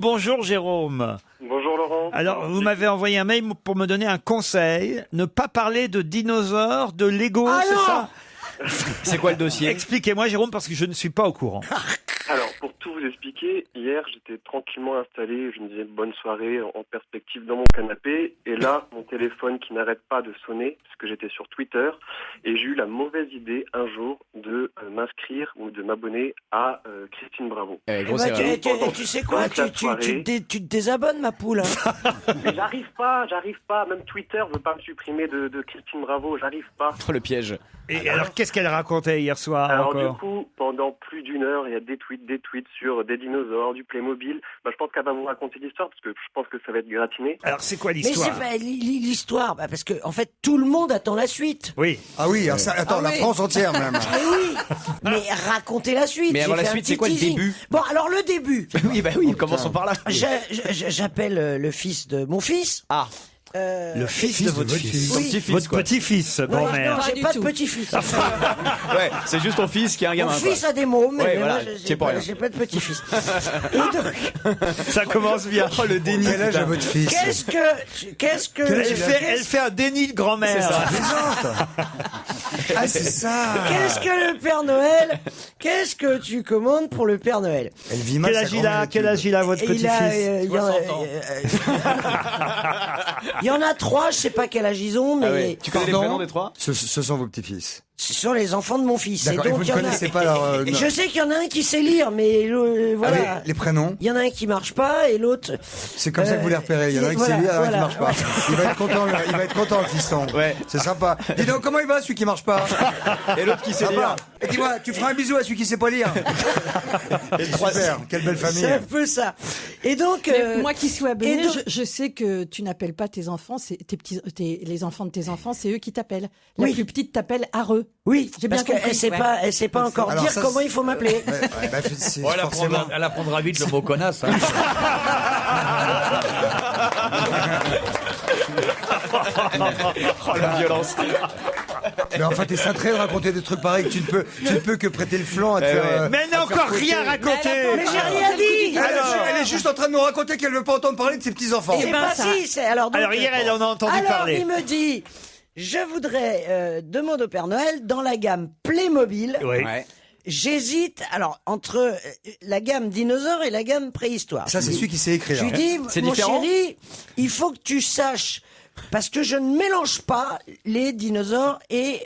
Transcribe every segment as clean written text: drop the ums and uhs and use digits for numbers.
Bonjour Jérôme. Bonjour Laurent. Alors, vous m'avez envoyé un mail pour me donner un conseil. Ne pas parler de dinosaures, de Lego, c'est ça? C'est quoi le dossier? Expliquez-moi Jérôme, parce que je ne suis pas au courant. Alors, pour tout vous expliquer, hier, j'étais tranquillement installé, je me disais bonne soirée en perspective dans mon canapé. Et là, mon téléphone qui n'arrête pas de sonner, parce que j'étais sur Twitter, et j'ai eu la mauvaise idée un jour de m'inscrire ou de m'abonner à Christine Bravo. Grosse erreur. Tu sais quoi, Toute la soirée. tu te désabonnes, ma poule. Hein. Mais j'arrive pas. Même Twitter veut pas me supprimer de Christine Bravo, j'arrive pas. Oh, le piège. Et alors, qu'est-ce qu'elle racontait hier soir Alors encore? du coup, pendant plus d'une heure, il y a des tweets sur des dinosaures, du Playmobil. Je pense qu'elle va vous raconter l'histoire parce que je pense que ça va être gratiné. Alors, c'est quoi Mais l'histoire? c'est pas l'histoire, parce que en fait tout le monde attend la suite. Oui. Ah oui, attends, la France entière même. Mais oui, mais racontez la suite. Mais avant J'ai la fait un suite, petit c'est quoi le teasing. début? Bon, alors le début. Oui, commençons par là. J'appelle le fils de mon fils. Ah, Le fils de votre fils. ton Oui. petit-fils, Votre quoi. petit-fils, Non, grand-mère. non, j'ai pas de petit-fils. Ouais, c'est juste ton fils qui est un Mon gamin. quoi. fils a des mots, mais Ouais, moi, voilà, c'est pour rien. j'ai pas de petit-fils. Et donc, Ça commence bien. Oh, le déni. Quel âge a votre fils? qu'est-ce que, Elle fait un déni de grand-mère. Ah, c'est ça. qu'est-ce que le Père Noël? Qu'est-ce que tu commandes pour le Père Noël? Elle vit mal. Quel âge il a? Quel âge il a, votre Et il a, petit-fils? il y en a trois, je sais pas quel âge ils ont, mais Ah ouais. Tu connais les prénoms des trois? Ce sont vos petits-fils. ce sont les enfants de mon fils. D'accord, et vous il ne y en a- connaissez pas leur... Je sais qu'il y en a un qui sait lire, mais voilà. les prénoms? Il y en a un qui marche pas et l'autre. C'est comme ça que vous les repérez. Il y en a un qui sait lire, il y en a un qui marche pas. Il va être content, le fiston. Ouais. C'est sympa. Dis donc, comment il va, celui qui marche pas? Et l'autre qui sait Ça lire. va. Et dis-moi, tu feras un bisou à celui qui sait pas lire. Super, quelle belle famille. C'est un peu ça. Et donc. Mais moi qui suis abonnée, et donc- je sais que tu n'appelles pas tes enfants, c'est les enfants de tes enfants, c'est eux qui t'appellent. La Oui. plus petite t'appelle Areux. Oui, J'ai parce bien compris, qu'elle sait pas encore Alors dire ça, comment c'est- il faut m'appeler. Forcément. Elle apprendra vite le mot connasse. Hein. Oh, la violence. Mais enfin, t'es cintré de raconter des trucs pareils que tu ne peux que prêter le flanc à te faire... Mais elle n'a encore rien raconté. Mais j'ai rien dit. Elle est juste en train de nous raconter qu'elle veut pas entendre parler de ses petits-enfants. C'est pas si, c'est alors. Donc, Alors hier, elle en a entendu alors, parler. il me dit, je voudrais demander au Père Noël dans la gamme Playmobil. Oui. Ouais. J'hésite alors entre la gamme dinosaure et la gamme préhistoire. Ça, c'est celui qui sait écrire. Je lui dis, C'est mon différent chéri, il faut que tu saches, parce que je ne mélange pas les dinosaures et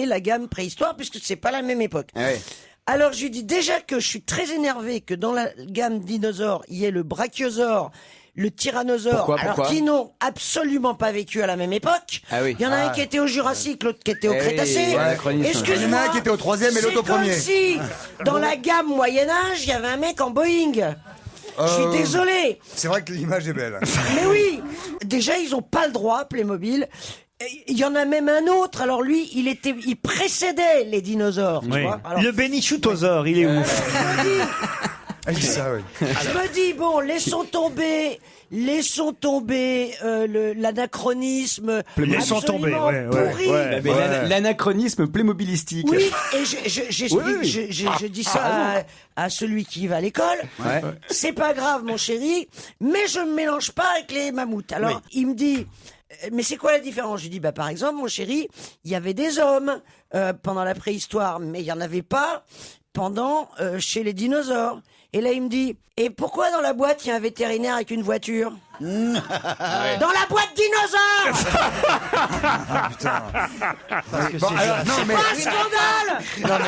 la gamme préhistoire, puisque c'est pas la même époque. Ah ouais. Alors je lui dis déjà que je suis très énervé que dans la gamme dinosaure, il y ait le brachiosaure, le tyrannosaure, Pourquoi qui n'ont absolument pas vécu à la même époque. Ah oui. Il y en a un qui était au Jurassique, l'autre qui était au Eh oui, Crétacé. anachronisme. Il y en a Excuse-moi. un qui était au troisième et l'autre au premier. C'est comme si, dans la gamme Moyen-Âge, il y avait un mec en Boeing. Je suis désolé. C'est vrai que l'image est belle. Mais oui, déjà ils ont pas le droit, Playmobil. Et il y en a même un autre. Alors lui, il précédait les dinosaures. Tu Oui. vois. Alors, Le bénichoutosaure, il est où? Elle dit ça, oui. je me dis bon, laissons tomber l'anachronisme. Laissons tomber, absolument ouais, ouais, pourri. ouais. Mais l'anachronisme playmobilistique. Oui, et je dis ça à celui qui va à l'école. Ouais. C'est pas grave, mon chéri, mais je me mélange pas avec les mammouths. Alors, il me dit, mais c'est quoi la différence? Je lui dis, par exemple, mon chéri, il y avait des hommes pendant la préhistoire, mais il y en avait pas chez les dinosaures. Et là, il me dit, et pourquoi dans la boîte, il y a un vétérinaire avec une voiture? Dans la boîte dinosaure! Bon, alors, non, mais... Pas un scandale! Non,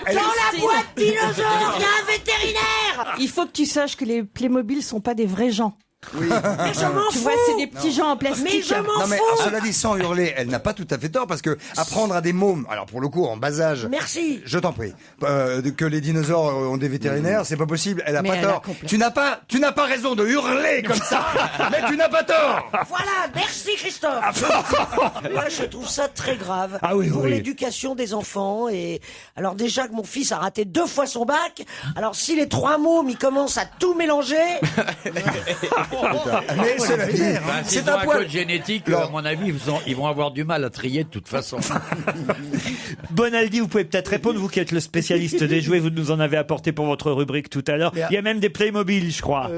mais... Dans la boîte dinosaure, il y a un vétérinaire! Il faut que tu saches que les Playmobil sont pas des vrais gens. Mais je m'en Tu fous! vois, c'est des petits gens en plastique. Mais je m'en Non mais fous! cela dit, sans hurler, elle n'a pas tout à fait tort parce que apprendre à des mômes, alors pour le coup en bas âge, Merci! je t'en prie, que les dinosaures ont des vétérinaires, c'est pas possible. Elle a Mais pas elle a tort. complètement- Tu n'as pas raison de hurler comme ça, mais tu n'as pas tort. Voilà, merci Christophe! Moi, je trouve ça très grave Ah oui, pour oui. l'éducation des enfants. Et alors déjà que mon fils a raté 2 fois son bac, alors si les 3 mômes ils commencent à tout mélanger, Mais cela dit, S'ils c'est ont un un poil. code génétique, Non. à mon avis, ils vont avoir du mal à trier de toute façon. Bonaldi, vous pouvez peut-être répondre, vous qui êtes le spécialiste des jouets, vous nous en avez apporté pour votre rubrique tout à l'heure. Il y a même des Playmobil, je crois.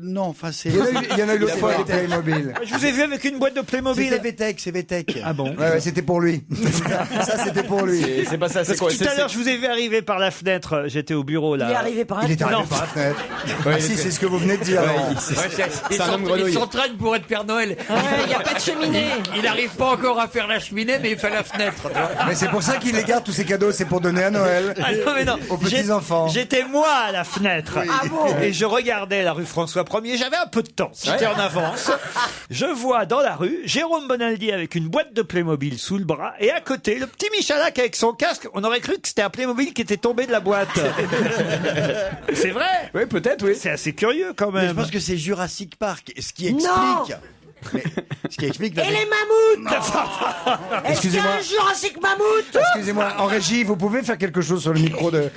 Non, enfin c'est. Il y en a eu l'autre fois des Playmobil. Je vous ai vu avec une boîte de Playmobil. C'était VTech, c'est VTech. Ah bon? Ouais, c'était pour lui. Ça, c'était pour lui. C'est pas ça, c'est quoi? Tout à l'heure, je vous ai vu arriver par la fenêtre. J'étais au bureau là. Il est arrivé par Il est arrivé Non. par la fenêtre. Ah si, c'est ce que vous venez de dire. Ils un homme grenouille. s'entraînent pour être Père Noël. Il n'y a pas de cheminée. Il n'arrive pas encore à faire la cheminée, mais il fait la fenêtre. tu vois. Mais c'est pour ça qu'il les garde tous ces cadeaux, c'est pour donner à Noël. Ah non, mais non. Aux petits-enfants. J'étais moi à la fenêtre. Et je regardais la rue François 1er. J'avais un peu de temps. J'étais en avance. Je vois dans la rue Jérôme Bonaldi avec une boîte de Playmobil sous le bras. Et à côté, le petit Michalak avec son casque. On aurait cru que c'était un Playmobil qui était tombé de la boîte. C'est vrai. Oui, peut-être, oui. C'est assez curieux quand Mais je même. pense que c'est Jurassic Park, ce qui explique. Non. Mais, ce qui explique. Et les mammouths Est-ce qu'il y a Excusez-moi. un Jurassic Mammouth Excusez-moi, en régie, vous pouvez faire quelque chose sur le micro de...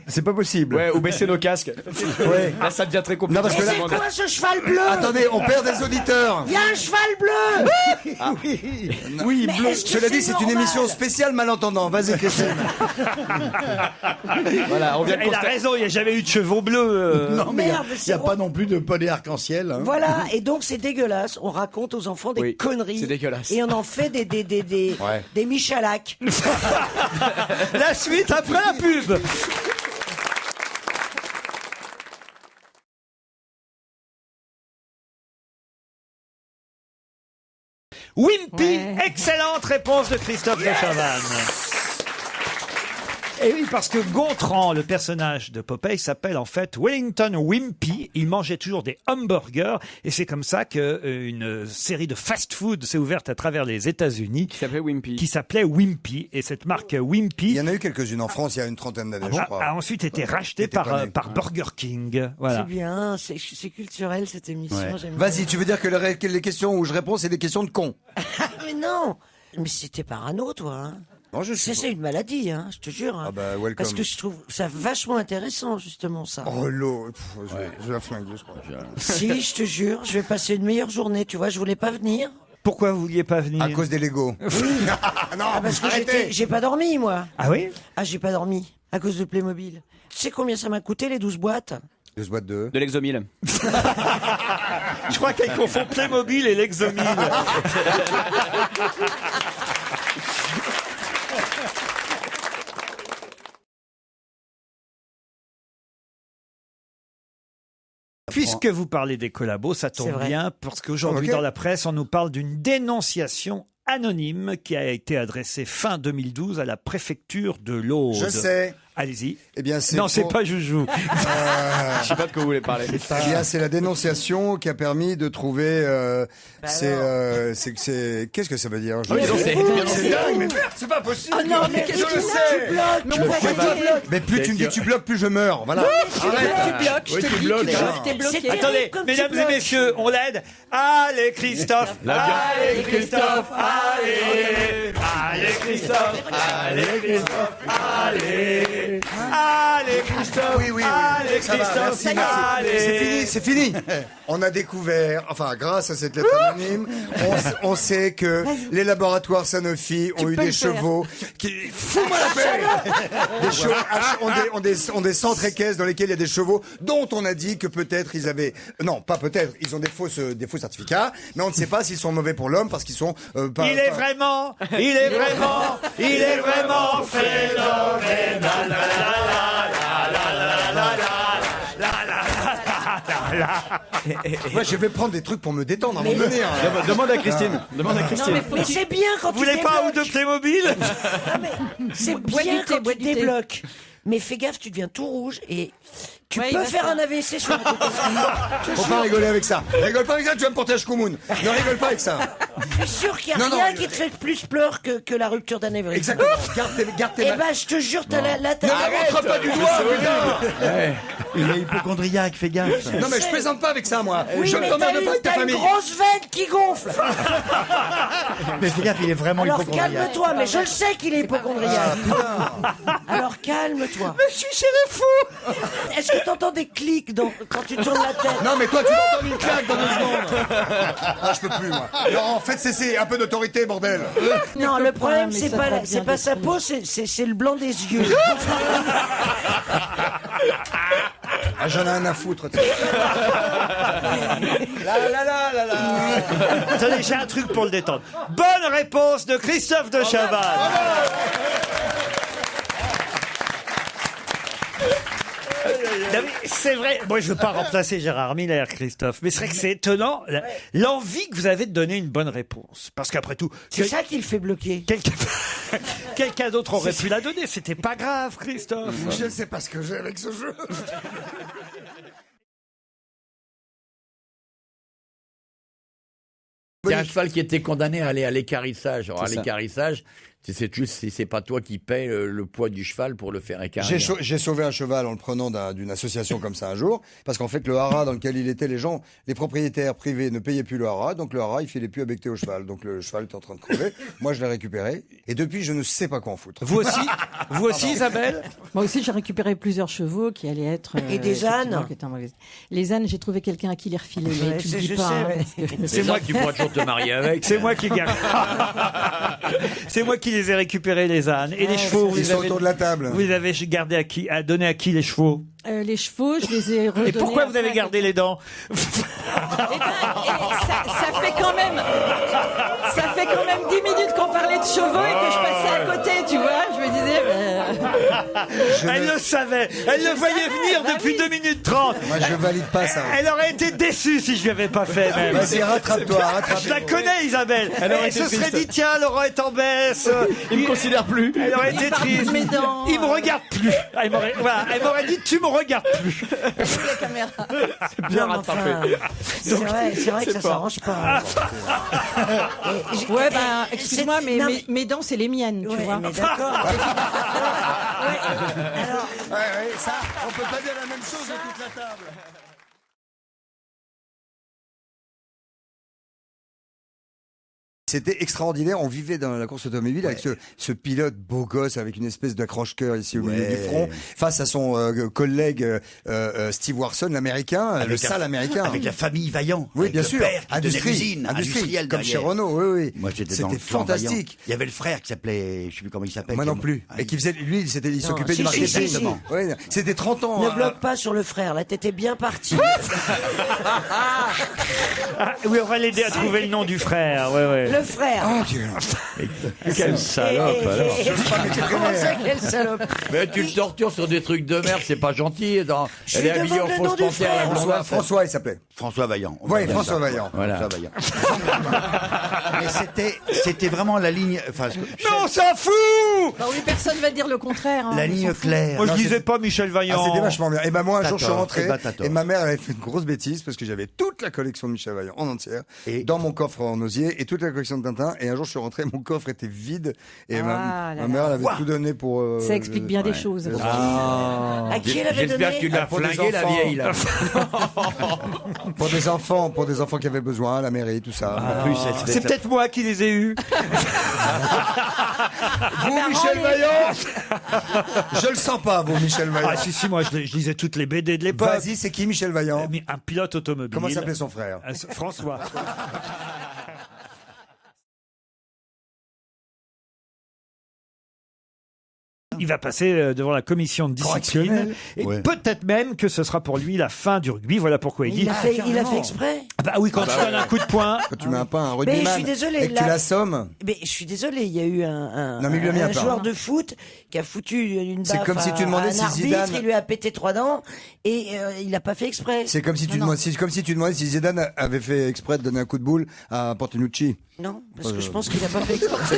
C'est pas possible. Ouais, ou baisser nos casques. Ouais. Là, ça devient très compliqué. Non, parce que Et là... c'est quoi ce cheval bleu Attendez, on perd des auditeurs. Il y a un cheval bleu Oui, Mais bleu. est-ce que Cela c'est dit, c'est une normal émission spéciale malentendant. Vas-y, Christine. Voilà, on vient de Il a constater. raison, il n'y a jamais eu de chevaux bleus. Non, mais Merde, il n'y c'est a pas non plus de poney arc-en-ciel. Hein. Voilà, et donc c'est dégueulasse. On raconte aux enfants des Oui, conneries. c'est dégueulasse. Et on en fait des Michalak. La suite après la pub. Wimpy, Ouais. excellente réponse de Christophe de Chavannes. Et oui, parce que Gontran, le personnage de Popeye, s'appelle en fait Wellington Wimpy. Il mangeait toujours des hamburgers et c'est comme ça que une série de fast-food s'est ouverte à travers les États-Unis Qui s'appelait Wimpy. qui s'appelait Wimpy. Et cette marque Il Wimpy y en a eu quelques-unes en France il y a une trentaine d'années, je crois. a ensuite été rachetée T'étais pas par, né. par Burger King. Voilà. C'est bien, c'est culturel cette émission. Ouais. J'aime Vas-y, tu veux dire que les questions où je réponds, c'est des questions de cons. bien. Mais non Mais c'était parano, toi. Hein. Non, je sais C'est une maladie, hein, je te jure. Hein. Ah bah, welcome. Parce que je trouve ça vachement intéressant, justement, ça. Oh l'eau, je vais la flinguer, je crois. Si, je te jure, je vais passer une meilleure journée. Tu vois, je voulais pas venir. Pourquoi vous vouliez pas venir À cause des Legos. Non, Ah, parce que arrêtez. j'ai pas dormi, moi. Ah oui? Ah, j'ai pas dormi. À cause de Playmobil. Tu sais combien ça m'a coûté, les 12 boîtes? 2 boîtes de... De l'Exomil. Je crois qu'elle confond Playmobil et l'Exomil. Puisque vous parlez des collabos, ça C'est tombe vrai. bien, parce qu'aujourd'hui, Ok. dans la presse, on nous parle d'une dénonciation anonyme qui a été adressée fin 2012 à la préfecture de l'Aude. Je sais. Allez-y. Eh bien, c'est Non, c'est pour- pas Joujou. Je sais pas de quoi vous voulez parler. Eh bien, c'est la dénonciation qui a permis de trouver. Qu'est-ce que ça veut dire Oui, donc c'est- C'est dingue, mais merde, c'est pas possible. Ah non, mais je qu'est-ce le que sais. tu bloques? Mais on va dire- Mais plus tu me dis tu bloques, plus je meurs. Voilà. Tu bloques, je te dis, t'es bloqué. C'est Attendez, terrible comme tu mesdames et bloques. messieurs, on l'aide. Allez, Christophe. Allez, Christophe. Allez. Allez, Christophe. Allez, Christophe. Allez. Allez, Christophe. Oui. Allez, Ça va, Christophe. merci. Allez. C'est fini. On a découvert, enfin, grâce à cette lettre anonyme, on sait que les laboratoires Sanofi ont eu peux des le faire. chevaux qui fous-moi la paix. Des chevaux ont des centres équestres dans lesquels il y a des chevaux dont on a dit que peut-être ils avaient, non, pas peut-être, ils ont des faux certificats, mais on ne sait pas s'ils sont mauvais pour l'homme parce qu'ils sont pas. Il est vraiment phénoménal. Moi, je vais prendre des trucs pour me détendre à un moment donné. hein. Demande à Christine. Demande à Non, Christine. mais faut Mais que tu- c'est bien quand Vous tu voulez pas ou débloques. de Playmobil? C'est Bois bien du thé, quand bois tu du thé. débloques. Mais fais gaffe, tu deviens tout rouge et tu Ouais, il peux va faire faire. un AVC sur un Faut pas rigoler avec ça. Rigole pas avec ça, tu vas me porter à Shkumun. Ne rigole pas avec ça. Je suis sûr qu'il n'y a Non, rien non, qui te fait plus pleurer que la rupture d'un anévrisme. Exactement. Garde tes Eh ben, je te jure, t'as la tête. montre pas du doigt, putain. Il est hypochondriaque, fais gaffe. Non, mais je plaisante pas avec ça, moi. Oui, Je ne mais t'emmerde t'as pas avec ta une famille. grosse veine qui gonfle. Mais fais gaffe, il est vraiment Alors hypochondriaque. calme-toi, mais je le sais qu'il est hypochondriaque. Alors calme-toi. Mais je suis chez les fous. Est-ce que t'entends des clics quand tu tournes la tête? Non, mais toi, tu m'entends une claque dans 2 secondes. Ah, je peux plus, moi. Non, faites cesser, un peu d'autorité, bordel. Non, le problème, mais c'est ça pas, va bien c'est pas sa peau, c'est le blanc des yeux. Ah, j'en ai un à foutre. Attendez, j'ai un truc pour le détendre. Bonne réponse de Christophe de Chavannes. Non, mais c'est vrai, moi je veux pas remplacer Gérard Miller, Christophe, mais c'est vrai que c'est étonnant l'envie que vous avez de donner une bonne réponse. Parce qu'après tout, C'est ça qui le fait bloquer. quelqu'un d'autre aurait pu la donner, c'était pas grave, Christophe. Je ne sais pas ce que j'ai avec ce jeu. C'est un cheval qui était condamné à aller à l'équarrissage. Alors, à C'est ça. l'équarrissage, c'est juste si c'est pas toi qui paie le poids du cheval pour le faire écarrir. J'ai sauvé un cheval en le prenant d'une association comme ça un jour, parce qu'en fait le haras dans lequel il était, les propriétaires privés ne payaient plus le haras, donc le haras il filait plus à becqueter au cheval, donc le cheval était en train de crever. Moi je l'ai récupéré et depuis je ne sais pas quoi en foutre. Vous aussi, Isabelle? Moi aussi, j'ai récupéré plusieurs chevaux qui allaient être. Et des effectivement, ânes. qui étaient en mauvais- Les ânes, j'ai trouvé quelqu'un à qui les refiler. Mais Ouais, tu le je dis pas. sais, hein, ouais. parce que- C'est moi qui pourrais toujours te marier avec. C'est moi qui gagne. C'est moi qui les ai récupérés, les ânes. Et les chevaux, Ils sont autour de la table. vous les avez gardés donné à qui les chevaux? Les chevaux, je les ai redonnés. Et pourquoi vous après avez à gardé quelqu'un. les dents? Eh ben, ça fait quand même. Ça fait quand même 10 minutes qu'on parlait de chevaux et que je passais à côté, tu vois. Je me disais. Elle le savait. Elle le voyait venir bah depuis oui. 2 minutes 30. Moi je valide pas ça. Elle aurait été déçue si je lui avais pas fait, même. Vas-y, rattrape-toi, Je rattrape-toi. la connais, Isabelle. Elle aurait Elle été se serait triste. dit, tiens, Laurent est en baisse. Il me considère plus. Elle aurait été parle plus de triste. mes dents. Il me regarde plus. Elle m'aurait dit, tu me regardes plus. La caméra. Bien Non, mais rattrapé. enfin, c'est vrai que ça s'arrange pas. Ouais, bah, excuse-moi, mais Non, mes dents, c'est les miennes, tu Ouais, vois. mais d'accord. Ouais, alors, Ouais, ça, on peut pas dire la même chose de toute la table. C'était extraordinaire. On vivait dans la course automobile avec ce pilote beau gosse avec une espèce d'accroche-cœur ici au milieu du front, face à son collègue Steve Warson, l'américain, le sale américain. Avec la famille Vaillant. Oui, avec bien le sûr. Père qui tenait l'usine Industrie, industrielle comme derrière. chez Renault. Oui, oui. Moi, j'étais dans le C'était clan Vaillant. fantastique. Il y avait le frère qui s'appelait, je sais plus comment il s'appelle. Moi non plus. Ah, Et qui faisait, lui, il s'occupait si, du si, marketing. si, si. Ouais, c'était 30 ans. ne hein. bloque pas sur le frère, là, t'étais bien parti. Ah, oui, on va l'aider à trouver le nom du frère. Ouais, ouais. Le frère. Oh, Dieu. Quelle salope, alors. Comment ça, quelle salope. Mais tu le tortures sur des trucs de merde, c'est pas gentil. Je Elle est lui habillée en demande le nom fausse du panthère, la frère. blondasse. François, il s'appelait. François Vaillant. On Oui, va dire François ça. Vaillant. Voilà. François Vaillant. Mais c'était vraiment la ligne, enfin, Mais on s'en fout! Bah oui, personne va dire le contraire. hein, la on ligne s'en fout. claire. Moi, je Non, disais c'est- pas Michel Ah, Vaillant. c'était vachement bien. Et ben moi, un jour, je suis T'as tort. rentré Eh ben, t'as tort. et ma mère, elle avait fait une grosse bêtise parce que j'avais toute la collection de Michel Vaillant en entière Et- dans mon coffre en osier et toute la collection de Tintin. Et un jour, je suis rentré, mon coffre était vide et Ah ma là mère, là. elle avait tout donné pour. Ça explique bien des choses. À qui elle avait J'espère que tu donné l'as Pour des flingué, la enfants. vieille, là. pour des enfants qui avaient besoin, la mairie, tout ça. En plus, C'est peut-être moi qui les ai eus. Vous, Michel Vaillant Je le sens pas, vous, Michel Vaillant. Ah, si, moi, je lisais toutes les BD de l'époque. Vas-y, c'est qui Michel Vaillant Un pilote automobile. Comment s'appelait son frère François. Il va passer devant la commission de discipline. Correctionnel. Et Ouais. peut-être même que ce sera pour lui la fin du rugby. Voilà pourquoi il dit. Il a fait exprès. Ah bah oui, quand tu donnes un coup de poing. Quand tu mets un pain à un Mais je rugbyman suis désolé, et que tu là- l'assommes, Mais je suis désolé, il y a eu Non, mais il lui a mis un pain. joueur de foot qui a foutu une C'est baffe comme si tu à demandais un si arbitre, Zidane- il lui a pété 3 dents et il n'a pas fait exprès. c'est comme si tu demandais, si Zidane avait fait exprès de donner un coup de boule à Portinucci. Non, parce que je pense qu'il n'a pas fait exprès.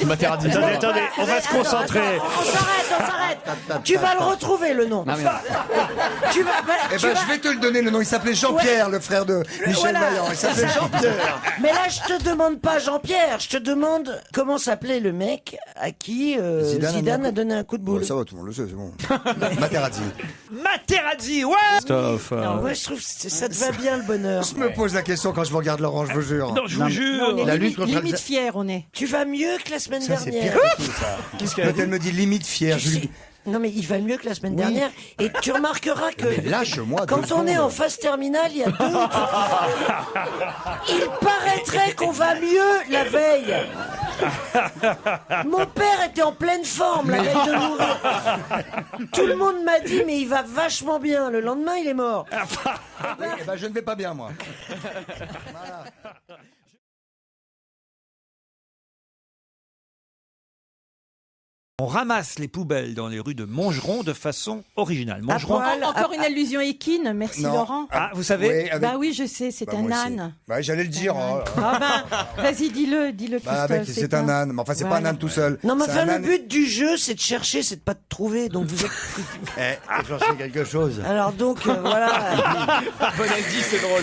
Maternité. Attendez, on va se concentrer. On s'arrête. Tu vas le retrouver le nom. Tu vas. Eh ben, je vais te le donner le nom. Il s'appelait Jean-Pierre, le frère de Michel Michel voilà. Vaillant, il s'appelait Jean-Pierre. Mais là, je te demande pas Jean-Pierre, je te demande comment s'appelait le mec à qui Zidane a donné un coup de boule. Ouais, ça va, tout le monde le sait, c'est bon. Materazzi. Materazzi, ouais. Christophe. Moi, je trouve que ça te va bien le bonheur. Je me pose la question quand je vous regarde Laurent, je vous jure. Non, je vous jure. On est La lutte contre limite fiers, on est. Tu vas mieux que la semaine Ça, c'est dernière. pire que tout, ça. Qu'est-ce qu'elle a Quand elle me dit limite fière, Tu je lui sais- dis, Non mais il va mieux que la semaine dernière. Et tu remarqueras que mais lâche-moi quand 2 on est secondes. en phase terminale, il y a deux. Il paraîtrait qu'on va mieux la veille. Mon père était en pleine forme la veille de mourir. Tout le monde m'a dit mais il va vachement bien. Le lendemain il est mort. Eh ben, je ne vais pas bien, moi. On ramasse les poubelles dans les rues de Montgeron de façon originale. À Montgeron. poil. Encore une allusion équine, merci Non. Laurent. Ah, vous savez. Oui, avec- Bah oui, je sais, c'est Bah, un moi aussi. âne. Bah, j'allais le dire. oh. Ah ben, vas-y, dis-le, Bah, Christophe. avec, c'est un âne. Mais enfin, c'est pas un Voilà. âne tout seul. Non mais C'est enfin un le âne- but du jeu c'est de chercher, c'est de pas te trouver. Donc vous êtes. J'en sais quelque chose. Alors donc voilà. Bonaldi, c'est drôle.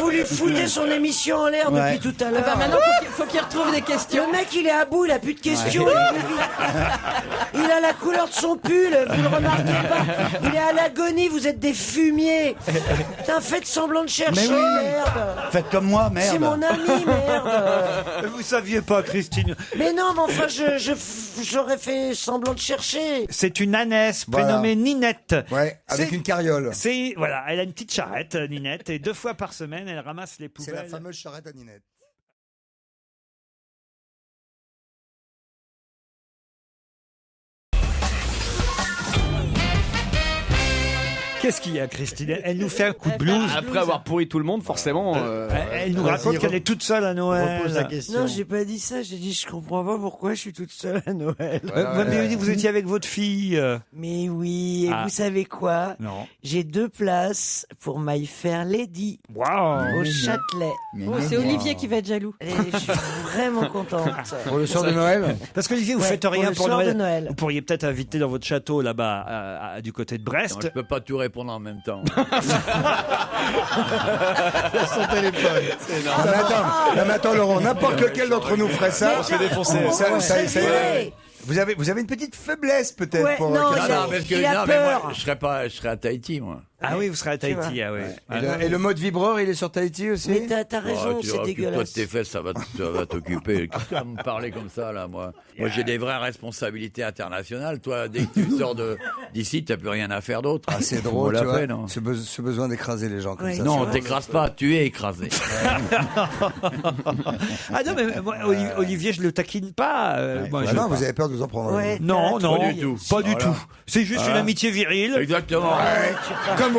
Vous lui foutez son émission en l'air Ouais. depuis tout à Ah l'heure. bah maintenant, faut qu'il retrouve des questions. Le mec, il est à bout, il a plus de questions. Il a la couleur de son pull, vous le remarquez pas. Il est à l'agonie, vous êtes des fumiers. Putain, faites semblant de chercher, Mais oui. merde. Faites comme moi, C'est merde. mon ami, merde. Vous saviez pas, Christine. Mais non, mais enfin, j'aurais fait semblant de chercher. C'est une ânesse Voilà. prénommée Ninette. Ouais, avec C'est- une carriole. C'est voilà, elle a une petite charrette, Ninette, et 2 fois par semaine, elle ramasse les C'est la poubelles. fameuse charrette à Ninette. Qu'est-ce qu'il y a, Christine? Elle nous fait un coup de blues. Après avoir pourri tout le monde, forcément. Elle nous raconte qu'elle est toute seule à Noël. Repose la question. Non, j'ai pas dit ça, j'ai dit je comprends pas pourquoi je suis toute seule à Noël. Vous m'avez dit que vous étiez avec votre fille. Mais oui, et Ah. vous savez quoi? Non. J'ai 2 places pour My Fair Lady Waouh. au Châtelet. Oh, c'est Olivier qui va être jaloux. Et je suis vraiment contente. Pour le soir de Noël. Parce qu'Olivier, vous Ouais, faites pour rien le pour soir Noël. de Noël. Vous pourriez peut-être inviter dans votre château là-bas, du côté de Non, Brest. je peux pas tout répondre en même temps. Son téléphone. Non, mais attends, Laurent, n'importe lequel d'entre nous ferait ça. On se fait défoncer. Ça y est. Ouais. Vous avez une petite faiblesse peut-être Ouais, pour non, Christophe. il a- Non, parce que il a non, mais moi, peur. je serais à Tahiti, moi. Ah oui, vous serez à Tahiti, vois. ah oui. Et le mode vibreur, il est sur Tahiti aussi. Mais t'as Oh, raison, tu c'est occupe-toi de dégueulasse. tes fesses, ça va t'occuper. Qu'est-ce que tu vas me parler comme ça, là, moi? Moi, j'ai des vraies responsabilités internationales. Toi, dès que tu sors d'ici, t'as plus rien à faire d'autre. Ah, c'est Faut drôle, la tu vois, peine, hein. ce besoin d'écraser les gens comme Ouais. ça. Non, c'est on vrai. t'écrase pas, tu es écrasé. Ah non, mais moi, Olivier, je le taquine pas. Moi, Bah je- non, vous avez peur de vous en prendre. Ouais. Non, non, Pas du tout. pas du Voilà. tout. C'est juste une amitié virile. Exactement.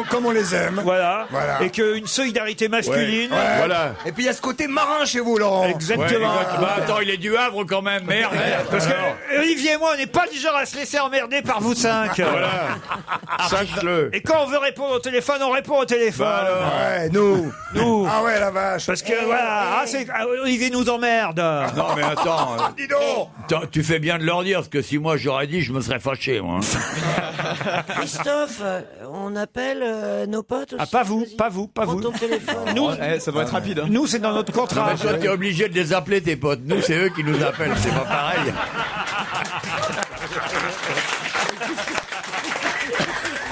Comme on les aime. Voilà. Voilà. Et qu'une solidarité masculine. Ouais. Voilà. Et puis il y a ce côté marin chez vous, Laurent. Exactement. Bah, attends, il est du Havre quand même, merde. Parce que Olivier et moi, on n'est pas du genre à se laisser emmerder par vous 5. Voilà. Sache-le. Et quand on veut répondre au téléphone, on répond au téléphone. Ouais, nous. Nous. Ah ouais, la vache. Parce que voilà, Olivier nous emmerde. Non, mais attends. Dis donc. Tu fais bien de leur dire, parce que si moi j'aurais dit, je me serais fâché, moi. Christophe, on appelle nos potes aussi. Ah, pas vous, Vas-y. pas vous, pas Prends vous. ton téléphone. Nous, Ça doit être rapide. Hein. nous c'est dans notre Non, contrat. mais toi, t'es obligé de les appeler, tes potes. Nous, c'est eux qui nous appellent, c'est pas pareil.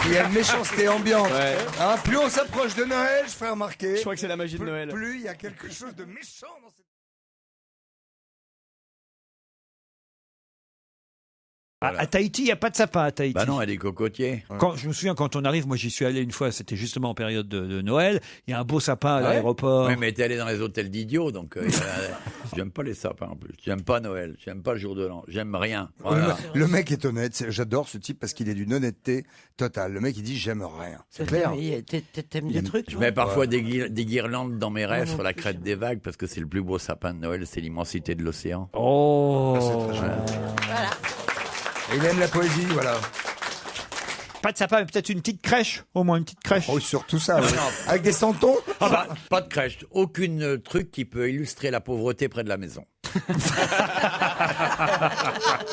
Il y a une méchanceté ambiante. Ouais. Hein, plus on s'approche de Noël, je ferai remarquer. Je crois que c'est la magie de Noël. Plus il y a quelque chose de méchant dans cette. À Tahiti, il n'y a pas de sapin à Tahiti. Bah non, il y a des cocotiers. Je me souviens, quand on arrive, moi j'y suis allé une fois, c'était justement en période de Noël, il y a un beau sapin à Ouais. l'aéroport. Oui, mais t'es allé dans les hôtels d'idiots, donc j'aime pas les sapins en plus. J'aime pas Noël, j'aime pas le jour de l'an, j'aime rien. Voilà. Le mec est honnête. J'adore ce type parce qu'il est d'une honnêteté totale. Le mec, il dit j'aime rien. C'est clair. T'aimes des trucs, Je toi mets parfois des guirlandes dans mes rêves non sur la plus, crête des vagues parce que c'est le plus beau sapin de Noël, c'est l'immensité de l'océan. Oh, Et il aime la poésie, voilà. pas de sapin, mais peut-être une petite crèche, au moins une petite crèche. Oh, surtout ça. ouais. Avec des santons. Ah bah, pas de crèche, aucune truc qui peut illustrer la pauvreté près de la maison.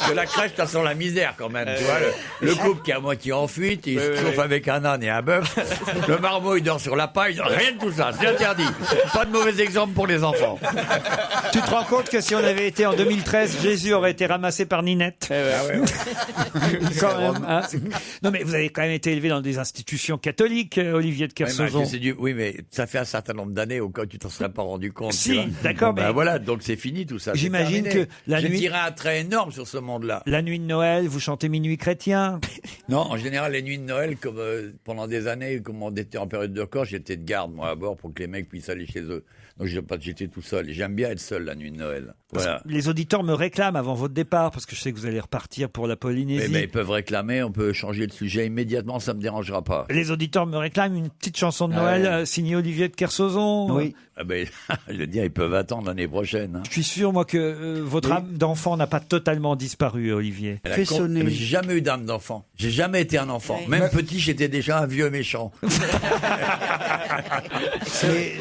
Que la crèche, ça sent la misère quand même. Tu vois, le couple qui est à moitié en fuite, il se chauffe avec un âne et un bœuf. Le marmot, il dort sur la paille. Rien de tout ça, c'est interdit. Pas de mauvais exemple pour les enfants. Tu te rends compte que si on avait été en 2013, Jésus aurait été ramassé par Ninette. Quand même, hein. Non, mais vous avez quand même été élevé dans des institutions catholiques, Olivier de Kersauzon. Oui, mais ça fait un certain nombre d'années au cas où tu t'en serais pas rendu compte. Si, tu vois. d'accord, Ben mais- voilà, donc c'est fini tout ça. c'est J'imagine terminé. que la Je nuit- tirais un trait énorme sur ce monde-là. La nuit de Noël, vous chantez Minuit chrétien. Non, en général, les nuits de Noël, comme pendant des années, comme on était en période de corps, j'étais de garde, moi, à bord, pour que les mecs puissent aller chez eux. Donc, j'étais tout seul. Et j'aime bien être seul la nuit de Noël. Voilà. Les auditeurs me réclament avant votre départ, parce que je sais que vous allez repartir pour la Polynésie. Mais ils peuvent réclamer, on peut changer le sujet immédiatement, ça me dérangera pas. Les auditeurs me réclament une petite chanson de Noël signée Olivier de Kersauzon. Oui. Ah ben, je veux dire, ils peuvent attendre l'année prochaine. Hein. Je suis sûr, moi, que votre âme d'enfant n'a pas totalement disparu, Olivier. Elle a Fais con- sonner. Mais j'ai jamais eu d'âme d'enfant. J'ai jamais été un enfant. Même petit, j'étais déjà un vieux méchant.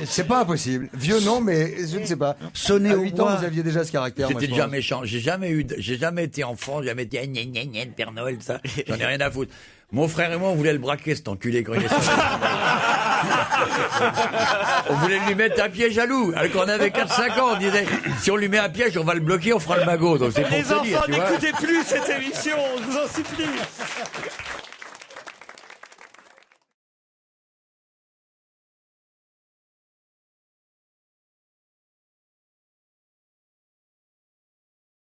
C'est pas impossible. Vieux non, mais je ne sais pas. Sonner À au 8 ans, bois. vous aviez déjà ce caractère. moi, J'étais je déjà pense. méchant. J'ai jamais été enfant. J'ai jamais été gna gna gna le Père Noël, ça. J'en ai rien à foutre. Mon frère et moi, on voulait le braquer, cet enculé, quand il est sorti. On voulait lui mettre un piège à loup. Alors qu'on avait 4-5 ans, on disait, si on lui met un piège, on va le bloquer, on fera le magot. Donc c'est pour Les te dire, enfants, tu vois. n'écoutez plus cette émission, je vous en supplie.